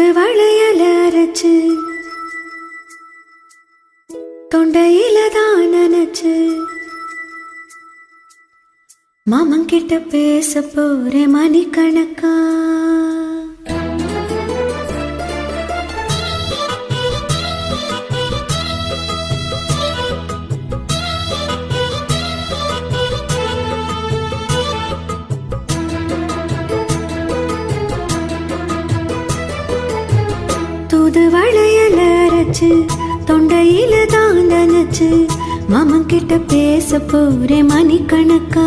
தூதுவளையல அரைச்சு தொண்டையில தான் நினைச்சு மாமன் கிட்ட பேச போறேன் மணிக்கணக்கா. தூதுவளையல அரைச்சு தொண்டையில தான் நினைச்சு மாமன் கிட்ட பேச போறேன் மணிக்கணக்கா.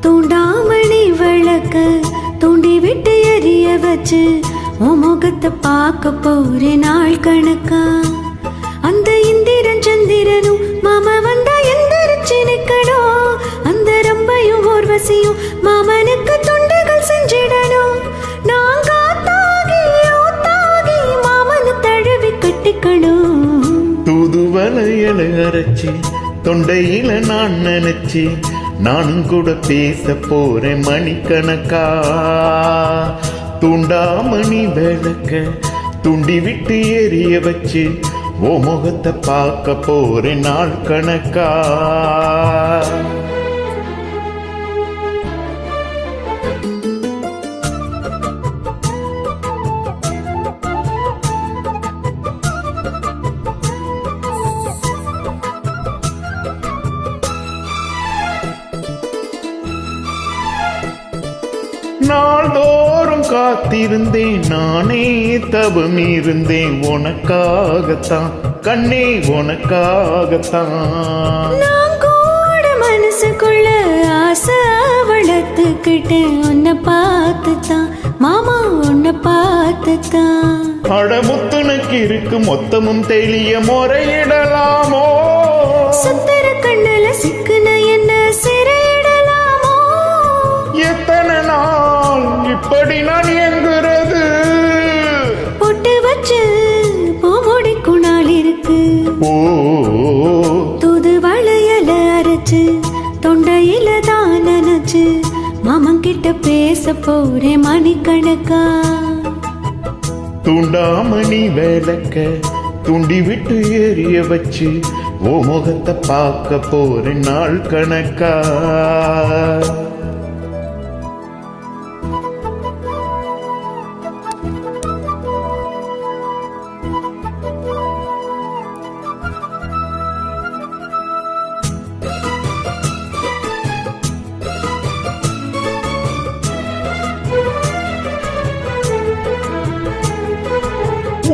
தூண்டாமணி விளக்க தூண்டி விட்டு எரிய வச்சு உன் முகத்தை பார்க்க போறேன் நாள் கணக்கா. அந்த இந்திரன் சந்திரனும் மாமா வந்தா எந்திரிச்சு நிக்கணும். அந்த ரம்பையும் ஊர்வசியும் மாமனுக்கு தொண்டுகள் செஞ்சிடணும். நான் காத்தாகி ஊத்தாகி மாமனு தழுவி கட்டிக்கணும். தூதுவளையல அரைச்சி தொண்டையில நான் நினைச்சு நானும் கூட பேச போறேன் மணிக்கணக்கா. தூண்டாமணி விளக்க தூண்டி விட்டு எரிய வச்சு ஓ முகத்தை பார்க்க போறேன் நாள் கணக்கா. நாள்தோறும் காத்திருந்தேன் நானே தவம் இருந்தேன் உனக்காகத்தான் கண்ணே உனக்காகத்தான். நான் கூட மனசுக்குள்ள ஆசை வளர்த்துக்கிட்டேன் உன்னை பார்த்துத்தான் மாமா உன்னை பார்த்துத்தான். அடமுத்துனுக்கு இருக்கு மொத்தமும் தெளிய முறையிடலாமோ. சுத்தர கண்ணல சிக்குன என்ன சிறையிடலாமோ. எத்தனை நாள் இப்படி நான் எங்குறது. பொட்டு வச்சு பூமுடிக்கும் நாள் இருக்கு. ஓ தூதுவளையல அரைச்சு தொண்டையில தான் நினைச்சு மாமன் கிட்ட பேச போறேன் மணிக்கணக்கா. தூண்டாமணி விளக்க தூண்டி விட்டு எரிய வச்சு ஓ முகத்தை பார்க்க போறேன் நாள் கணக்கா.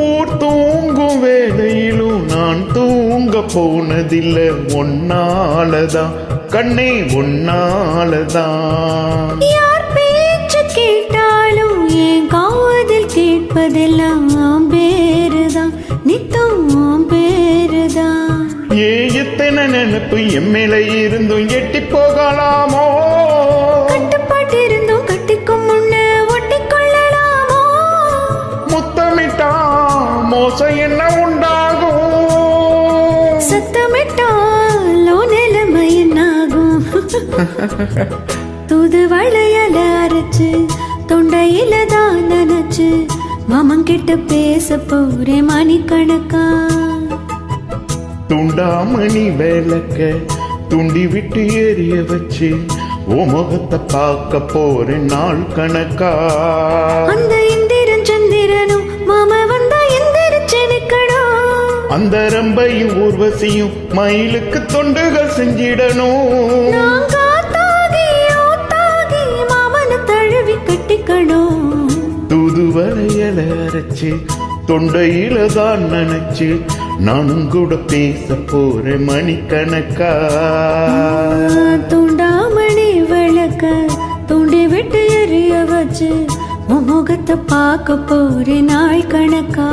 ஊர் தூங்கும் வேளையிலும் நான் தூங்க போனதில்லை ஒன்னாலதான் கண்ணே ஒன்னாலதான். யார் பேச்சு கேட்டாலும் என் காதில் கேட்பதெல்லாம் பேருதான் நித்தம் பேருதான். எத்தனை நினைப்பு எம்மையில இருந்தும் எட்டி போகலாமோ. கட்டுப்பாட்டு இருந்தும் கட்டிக்கும் முன்ன ஒட்டிக்கொள்ளலாமோ. முத்தமிட்டா மோசம் என்ன உண்டாகும். சத்தமிட்டாலோ நிலைமை என்னாகும். தூதுவளையல அரைச்சு தொண்டையில தான் நினைச்சு மாமன் கிட்ட பேச போறேன் மணிக்கணக்கா. தூண்டாமணி விளக்க தூண்டி விட்டு எரிய வச்சு ஓ முகத்தை பார்க்க போறேன் நாள் கணக்கா. அந்த இந்திரன் சந்திரனும் மாமா வந்தா எந்திரிச்சு நிக்கணும். அந்த ரம்பையும் ஊர்வசியும் மயிலுக்கு தொண்டுகள் செஞ்சிடணும். நான் காத்தாகி ஊத்தாகி மாமனு தழுவி கட்டிக்கணும். தூதுவளையல அரைச்சு தொண்டையில தான் நினைச்சு நானும் கூட பேச போறேன் மணிக்கணக்கா. தூண்டாமணி விளக்க தூண்டி விட்டு எரிய வச்சு முகத்தை பார்க்க போறேன் நாள் கணக்கா.